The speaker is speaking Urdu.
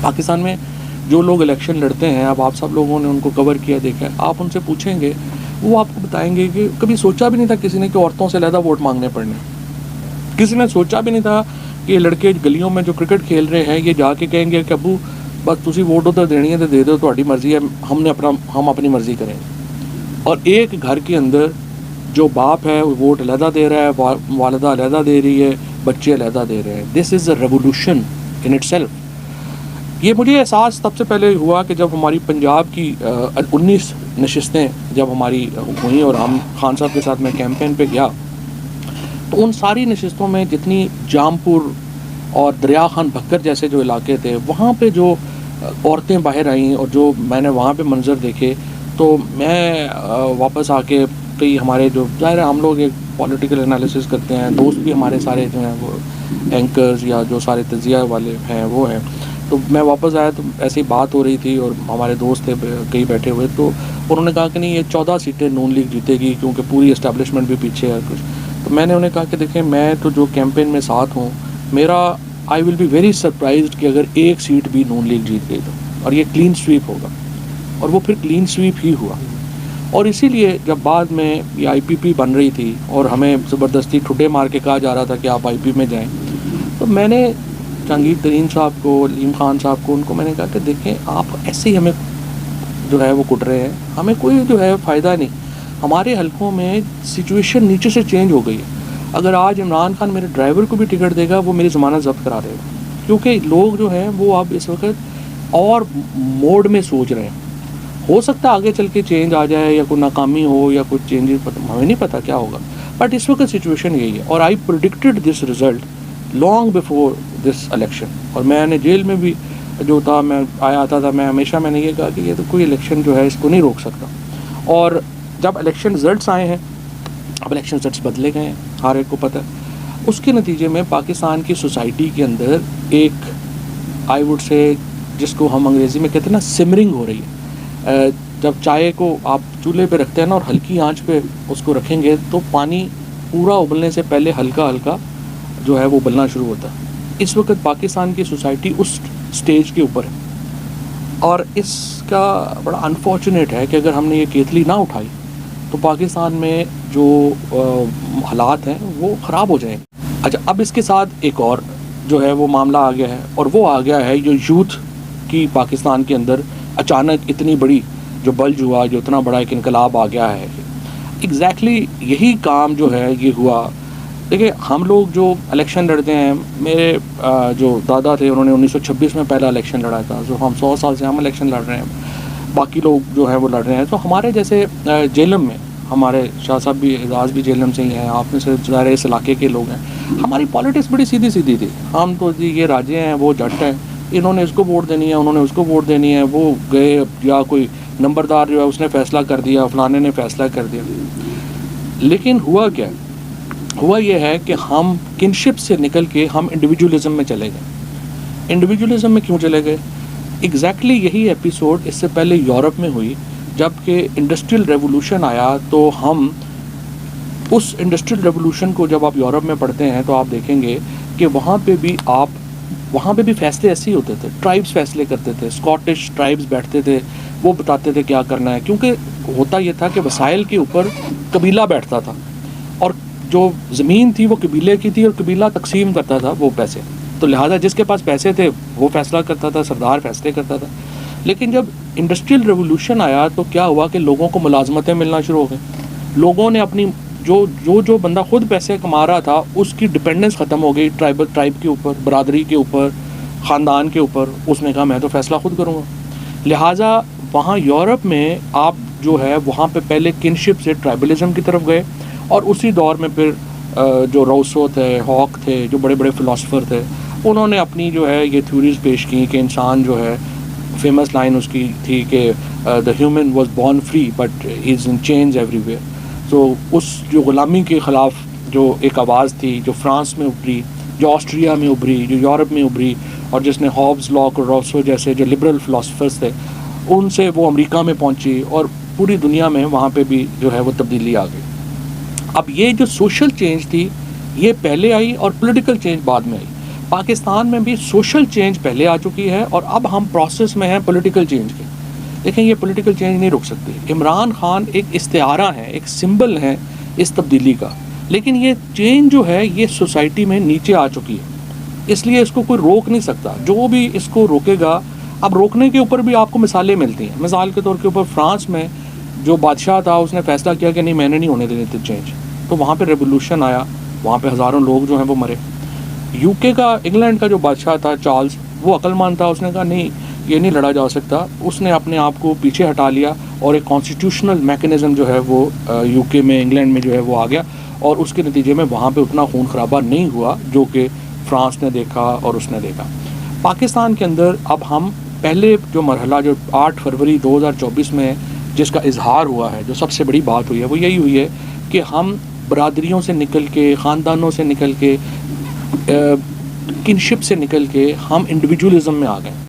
پاکستان میں جو لوگ الیکشن لڑتے ہیں، اب آپ سب لوگوں نے ان کو کور کیا دیکھا ہے، آپ ان سے پوچھیں گے وہ آپ کو بتائیں گے کہ کبھی سوچا بھی نہیں تھا کسی نے کہ عورتوں سے علیحدہ ووٹ مانگنے پڑنے. کسی نے سوچا بھی نہیں تھا کہ لڑکے گلیوں میں جو کرکٹ کھیل رہے ہیں یہ جا کے کہیں گے کہ ابو بس تسی ووٹ ادھر دینی ہے تو دے دو، تہاڈی مرضی ہے، ہم اپنی مرضی کریں گے. اور ایک گھر کے اندر جو باپ ہے وہ ووٹ علیحدہ دے رہا ہے، والدہ علیحدہ دے رہی ہے، بچے علیحدہ دے رہے ہیں. This is a revolution in itself. یہ مجھے احساس سب سے پہلے ہوا کہ جب ہماری پنجاب کی 19 نشستیں جب ہماری ہوئیں اور ہم خان صاحب کے ساتھ میں کیمپین پہ گیا، تو ان ساری نشستوں میں جتنی جامپور اور دریا خان بھکر جیسے جو علاقے تھے وہاں پہ جو عورتیں باہر آئیں اور جو میں نے وہاں پہ منظر دیکھے، تو میں واپس آ کے کئی ہمارے جو ظاہر ہے ہم لوگ ایک پولیٹیکل انالیسس کرتے ہیں، دوست بھی ہمارے سارے جو ہیں وہ اینکرز یا جو سارے تجزیہ والے ہیں وہ ہیں، تو میں واپس آیا تو ایسی بات ہو رہی تھی اور ہمارے دوست تھے کئی بیٹھے ہوئے، تو انہوں نے کہا کہ نہیں یہ 14 سیٹیں نون لیگ جیتے گی کیونکہ پوری اسٹیبلشمنٹ بھی پیچھے ہے کچھ. تو میں نے انہیں کہا کہ دیکھیں میں تو جو کیمپین میں ساتھ ہوں، میرا آئی ول بی ویری سرپرائزڈ کہ اگر ایک سیٹ بھی نون لیگ جیت گئی تو، اور یہ کلین سویپ ہوگا. اور وہ پھر کلین سویپ ہی ہوا. اور اسی لیے جب بعد میں یہ آئی پی پی بن رہی تھی اور ہمیں زبردستی ٹھڈے مار کے کہا جا رہا تھا کہ آپ آئی پی میں جائیں، تو میں نے جہانگیر ترین صاحب کو، علیم خان صاحب کو، ان کو میں نے کہا کہ دیکھیں آپ ایسے ہی ہمیں جو ہے وہ کٹ رہے ہیں، ہمیں کوئی جو ہے فائدہ نہیں. ہمارے حلقوں میں سچویشن نیچے سے چینج ہو گئی ہے. اگر آج عمران خان میرے ڈرائیور کو بھی ٹکٹ دے گا وہ میری ضمانت ضبط کرا دے گا، کیونکہ لوگ جو ہیں وہ اب اس وقت اور موڈ میں سوچ رہے ہیں. ہو سکتا ہے آگے چل کے چینج آ جائے یا کوئی ناکامی ہو یا کچھ چینجز، ہمیں نہیں پتہ کیا ہوگا، بٹ اس وقت سچویشن یہی ہے. اور آئی پریڈکٹڈ دس رزلٹ لانگ بیفور دس الیکشن. اور میں نے جیل میں بھی جو تھا میں آتا تھا، میں ہمیشہ میں نے یہ کہا کہ یہ تو کوئی الیکشن جو ہے اس کو نہیں روک سکتا. اور جب الیکشن رزلٹس آئے ہیں، اب الیکشن رزلٹس بدلے گئے ہیں، ہر ایک کو پتہ ہے. اس کے نتیجے میں پاکستان کی سوسائٹی کے اندر ایک آئی وڈ سے جس کو ہم انگریزی میں کہتے ہیں نا سمرنگ ہو رہی ہے. جب چائے کو آپ چولہے پہ رکھتے ہیں نا اور ہلکی آنچ پہ اس کو رکھیں گے تو پانی پورا ابلنے سے پہلے ہلکا ہلکا جو ہے وہ ابلنا شروع ہوتا ہے. اس وقت پاکستان کی سوسائٹی اس سٹیج کے اوپر ہے، اور اس کا بڑا انفارچونیٹ ہے کہ اگر ہم نے یہ کیتلی نہ اٹھائی تو پاکستان میں جو حالات ہیں وہ خراب ہو جائیں. اچھا، اب اس کے ساتھ ایک اور جو ہے وہ معاملہ آ گیا ہے، اور وہ آ گیا ہے جو یوتھ کی پاکستان کے اندر اچانک اتنی بڑی جو بلج ہوا، جو اتنا بڑا ایک انقلاب آ گیا ہے. ایگزیکٹلی یہی کام جو ہے یہ ہوا. دیکھیں ہم لوگ جو الیکشن لڑتے ہیں، میرے جو دادا تھے انہوں نے 1926 میں پہلا الیکشن لڑا تھا، جو ہم 100 سال سے ہم الیکشن لڑ رہے ہیں، باقی لوگ جو ہیں وہ لڑ رہے ہیں. تو ہمارے جیسے جیلم میں ہمارے شاہ صاحب بھی، اعزاز بھی جیلم سے ہی ہیں، آپ میں سے ظاہر اس علاقے کے لوگ ہیں. ہماری پالیٹکس بڑی سیدھی سیدھی تھی. ہم تو جی یہ راجے ہیں، وہ جٹ ہیں، انہوں نے اس کو ووٹ دینی ہے، انہوں نے اس کو ووٹ دینی ہے، وہ گئے یا کوئی نمبردار جو ہے اس نے فیصلہ کر دیا، فلانے نے فیصلہ کر دیا. لیکن ہوا کیا؟ ہوا یہ ہے کہ ہم کنشپ سے نکل کے ہم انڈیویجولزم میں چلے گئے. انڈیویجولزم میں کیوں چلے گئے؟ ایگزیکٹلی یہی ایپیسوڈ اس سے پہلے یورپ میں ہوئی. جب کہ انڈسٹریل ریولوشن آیا تو ہم اس انڈسٹریل ریولوشن کو جب آپ یورپ میں پڑھتے ہیں تو آپ دیکھیں گے کہ وہاں پہ بھی فیصلے ایسے ہی ہوتے تھے. ٹرائبس فیصلے کرتے تھے، اسکاٹش ٹرائبس بیٹھتے تھے، وہ بتاتے تھے کیا کرنا ہے. کیونکہ ہوتا یہ تھا کہ وسائل کے اوپر قبیلہ بیٹھتا تھا، اور جو زمین تھی وہ قبیلے کی تھی، اور قبیلہ تقسیم کرتا تھا وہ پیسے. تو لہٰذا جس کے پاس پیسے تھے وہ فیصلہ کرتا تھا، سردار فیصلے کرتا تھا. لیکن جب انڈسٹریل ریولوشن آیا تو کیا ہوا کہ لوگوں کو ملازمتیں ملنا شروع ہو گئی. لوگوں نے اپنی جو بندہ خود پیسے کما رہا تھا اس کی ڈپینڈنس ختم ہو گئی ٹرائب کے اوپر، برادری کے اوپر، خاندان کے اوپر. اس نے کہا میں تو فیصلہ خود کروں گا. لہٰذا وہاں یورپ میں آپ جو ہے وہاں پہ پہلے کنشپ سے ٹرائبلزم کی طرف گئے، اور اسی دور میں پھر جو روسو تھے، ہاک تھے، جو بڑے بڑے فلاسفر تھے، انہوں نے اپنی جو ہے یہ تھیوریز پیش کی کہ انسان جو ہے، فیمس لائن اس کی تھی کہ the human was born free but he is in change every where. تو اس جو غلامی کے خلاف جو ایک آواز تھی، جو فرانس میں ابھری، جو آسٹریا میں ابھری، جو یورپ میں ابھری، اور جس نے ہابز، لاک اور روسو جیسے جو لبرل فلاسفرز تھے ان سے وہ امریکہ میں پہنچی، اور پوری دنیا میں وہاں پہ بھی جو ہے وہ تبدیلی آ گئی. اب یہ جو سوشل چینج تھی یہ پہلے آئی اور پولیٹیکل چینج بعد میں آئی. پاکستان میں بھی سوشل چینج پہلے آ چکی ہے اور اب ہم پروسیس میں ہیں پولیٹیکل چینج کے. دیکھیں یہ پولیٹیکل چینج نہیں رک سکتی. عمران خان ایک استعارہ ہے, ایک سمبل ہے اس تبدیلی کا, لیکن یہ چینج جو ہے یہ سوسائٹی میں نیچے آ چکی ہے, اس لیے اس کو کوئی روک نہیں سکتا. جو بھی اس کو روکے گا, اب روکنے کے اوپر بھی آپ کو مثالیں ملتی ہیں. مثال کے طور کے اوپر فرانس میں جو بادشاہ تھا اس نے فیصلہ کیا کہ نہیں میں نے نہیں ہونے دینی تھی چینج, تو وہاں پہ ریولوشن آیا, وہاں پہ ہزاروں لوگ جو ہیں وہ مرے. یو کے کا, انگلینڈ کا جو بادشاہ تھا چارلز, وہ عقل مند تھا, اس نے کہا نہیں یہ نہیں لڑا جا سکتا. اس نے اپنے آپ کو پیچھے ہٹا لیا اور ایک کانسٹیٹیوشنل میکنزم جو ہے وہ یو کے میں, انگلینڈ میں جو ہے وہ آ گیا, اور اس کے نتیجے میں وہاں پہ اتنا خون خرابہ نہیں ہوا جو کہ فرانس نے دیکھا اور اس نے دیکھا. پاکستان کے اندر اب ہم پہلے جو مرحلہ جو 8 فروری 2024 میں جس کا اظہار ہوا ہے, جو سب سے بڑی بات ہوئی ہے وہ یہی ہوئی ہے کہ ہم برادریوں سے نکل کے, خاندانوں سے نکل کے, کنشپ سے نکل کے ہم انڈیویجولزم میں آ گئے.